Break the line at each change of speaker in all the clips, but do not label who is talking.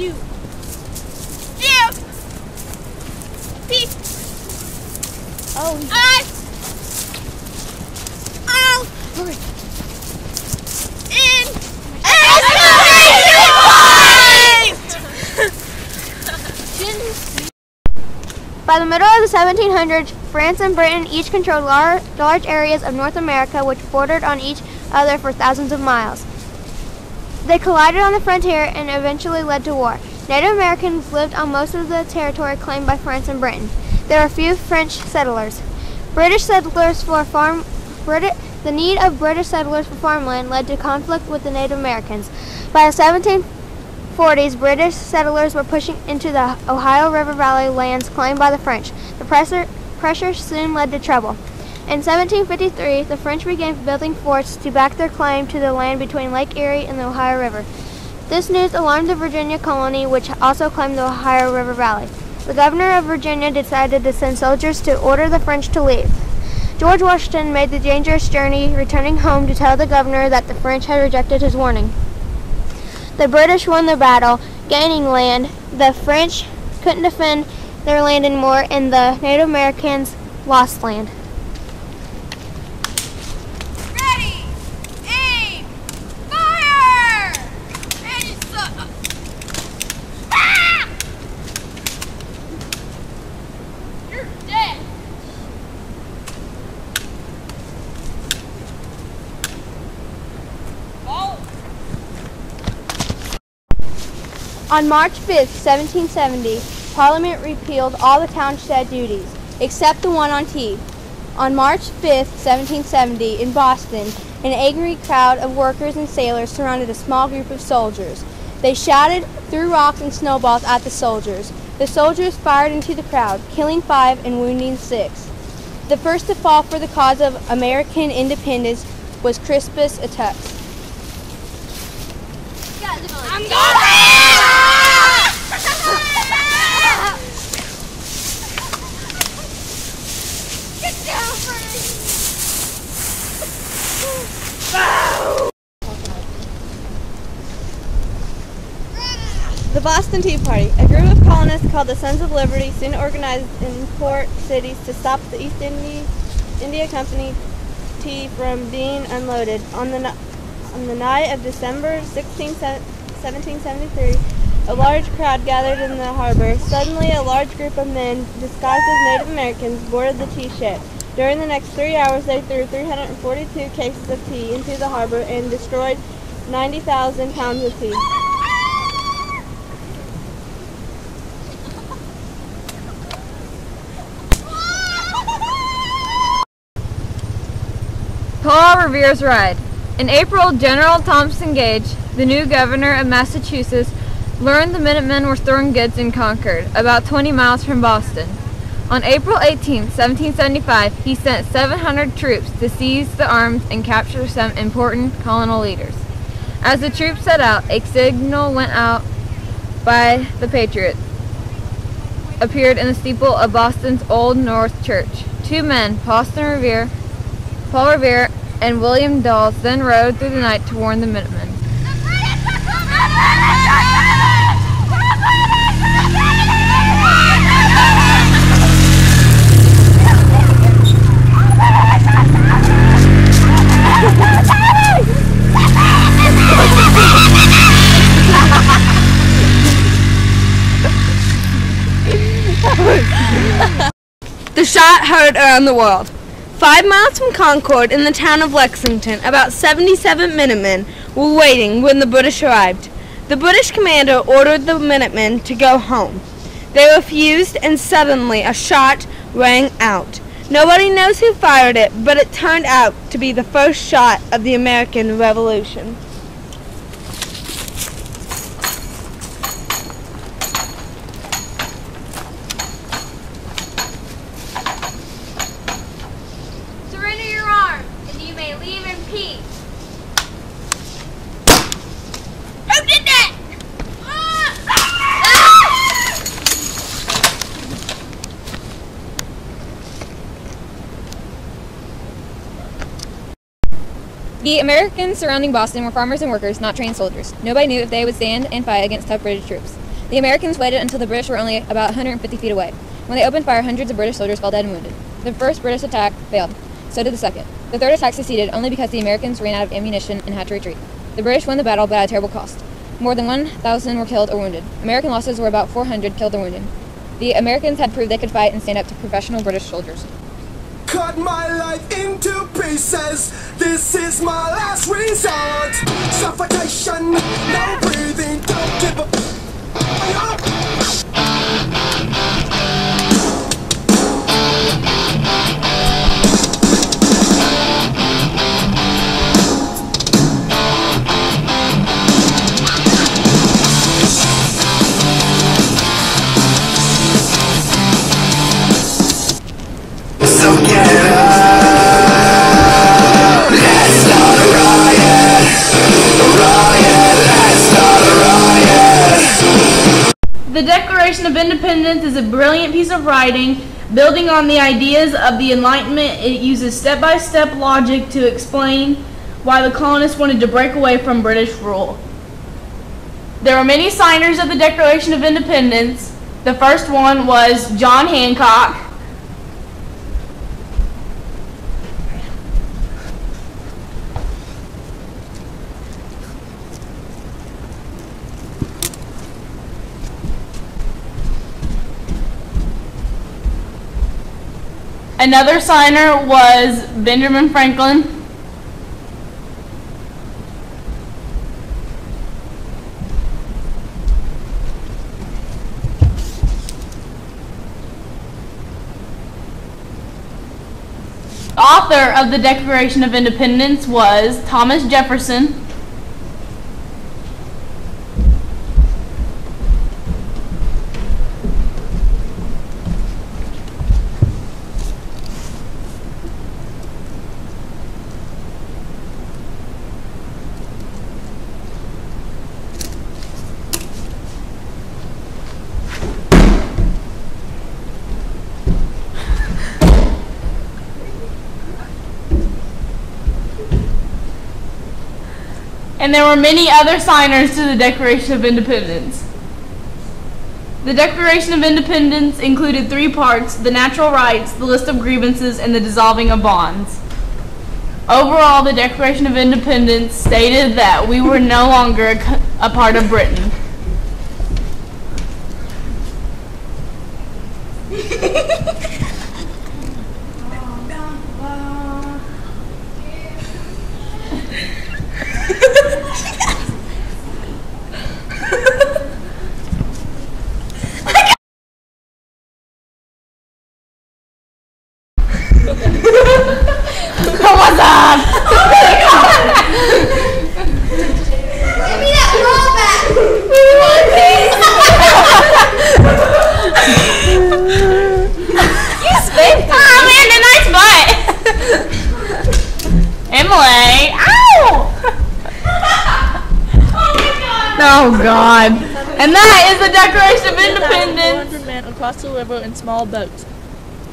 U F P
O
I O N
By the middle of the 1700s, France and Britain each controlled large areas of North America which bordered on each other for thousands of miles. They collided on the frontier and eventually led to war. Native Americans lived on most of the territory claimed by France and Britain. There were few French settlers. The need of British settlers for farmland led to conflict with the Native Americans. By the 1740s, British settlers were pushing into the Ohio River Valley lands claimed by the French. The pressure soon led to trouble. In 1753, the French began building forts to back their claim to the land between Lake Erie and the Ohio River. This news alarmed the Virginia colony, which also claimed the Ohio River Valley. The governor of Virginia decided to send soldiers to order the French to leave. George Washington made the dangerous journey, returning home to tell the governor that the French had rejected his warning. The British won the battle, gaining land. The French couldn't defend their land anymore, and the Native Americans lost land.
Ready, aim, fire! Ready, ah! You're dead. Oh.
On March 5, 1770, Parliament repealed all the township duties, except the one on tea. On March 5, 1770, in Boston, an angry crowd of workers and sailors surrounded a small group of soldiers. They shouted, threw rocks and snowballs at the soldiers. The soldiers fired into the crowd, killing 5 and wounding 6. The first to fall for the cause of American independence was Crispus Attucks.
I'm going! Get down, Freddie!
The Boston Tea Party, a group of colonists called the Sons of Liberty, soon organized in port cities to stop the East India Company tea from being unloaded. On the night of December 16, 1773, a large crowd gathered in the harbor. Suddenly, a large group of men, disguised as Native Americans, boarded the tea ship. During the next 3 hours, they threw 342 cases of tea into the harbor and destroyed 90,000 pounds of tea.
Paul Revere's Ride. In April, General Thompson Gage, the new governor of Massachusetts, learned the Minutemen were storing goods in Concord, about 20 miles from Boston. On April 18, 1775, he sent 700 troops to seize the arms and capture some important colonial leaders. As the troops set out, a signal went out by the Patriot appeared in the steeple of Boston's Old North Church. 2 men, Paul Revere and William Dawes, then rode through the night to warn the Minutemen.
The shot heard around the world. 5 miles from Concord, in the town of Lexington, about 77 Minutemen were waiting when the British arrived. The British commander ordered the Minutemen to go home. They refused, and suddenly a shot rang out. Nobody knows who fired it, but it turned out to be the first shot of the American Revolution.
The Americans surrounding Boston were farmers and workers, not trained soldiers. Nobody knew if they would stand and fight against tough British troops.
The Americans waited until the British were only about 150 feet away. When they opened fire, hundreds of British soldiers fell dead and wounded. The first British attack failed. So did the second. The third attack succeeded only because the Americans ran out of ammunition and had to retreat. The British won the battle, but at a terrible cost. More than 1,000 were killed or wounded. American losses were about 400 killed or wounded. The Americans had proved they could fight and stand up to professional British soldiers.
Cut my life into pieces. This is my last resort. Suffocation, no breathing, don't give up. So get up. Let's start a riot. Let's start a riot.
The Declaration of Independence is a brilliant piece of writing. Building on the ideas of the Enlightenment, it uses step-by-step logic to explain why the colonists wanted to break away from British rule. There are many signers of the Declaration of Independence. The first one was John Hancock. Another signer was Benjamin Franklin. The author of the Declaration of Independence was Thomas Jefferson. And there were many other signers to the Declaration of Independence. The Declaration of Independence included 3 parts: the natural rights, the list of grievances, and the dissolving of bonds. Overall, the Declaration of Independence stated that we were no longer a part of Britain. What's up?
Give me that ball back.
You spit. Oh, man, a nice butt. Emily. Ow! Oh, God. And that is the Declaration of Independence.
400 men across the river in small boats.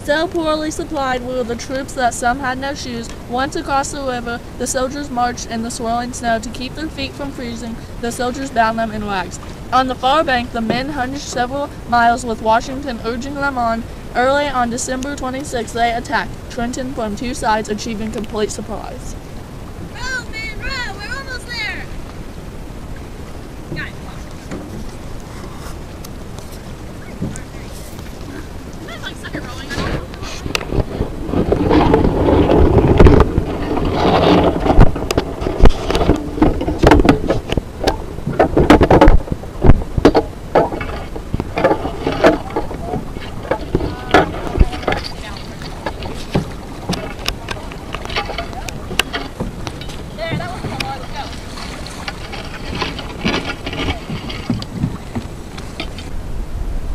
So poorly supplied were the troops that some had no shoes. Once across the river, the soldiers marched in the swirling snow. To keep their feet from freezing, the soldiers bound them in rags. On the far bank, the men hunched several miles with Washington urging them on. Early on December 26, they attacked Trenton from 2 sides, achieving complete surprise.
Row, man, row. We're almost there. Got it. That's like sucker rolling. I don't know. There, that wasn't so hard. Let's go.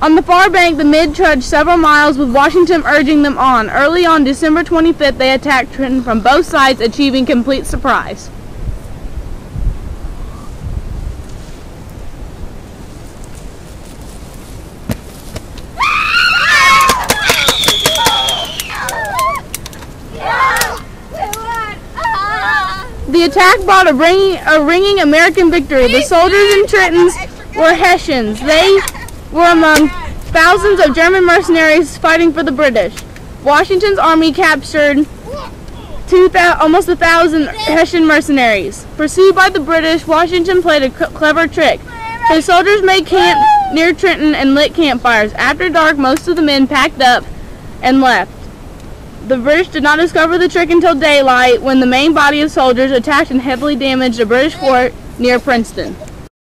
On the far bank, the men trudged several miles with Washington urging them on. Early on December 25th, they attacked Trenton from both sides, achieving complete surprise. The attack brought a ringing American victory. The soldiers in Trenton's were Hessians. They were among thousands of German mercenaries fighting for the British. Washington's army captured almost 1,000 Hessian mercenaries. Pursued by the British, Washington played a clever trick. His soldiers made camp near Trenton and lit campfires. After dark, most of the men packed up and left. The British did not discover the trick until daylight, when the main body of soldiers attacked and heavily damaged a British fort near Princeton.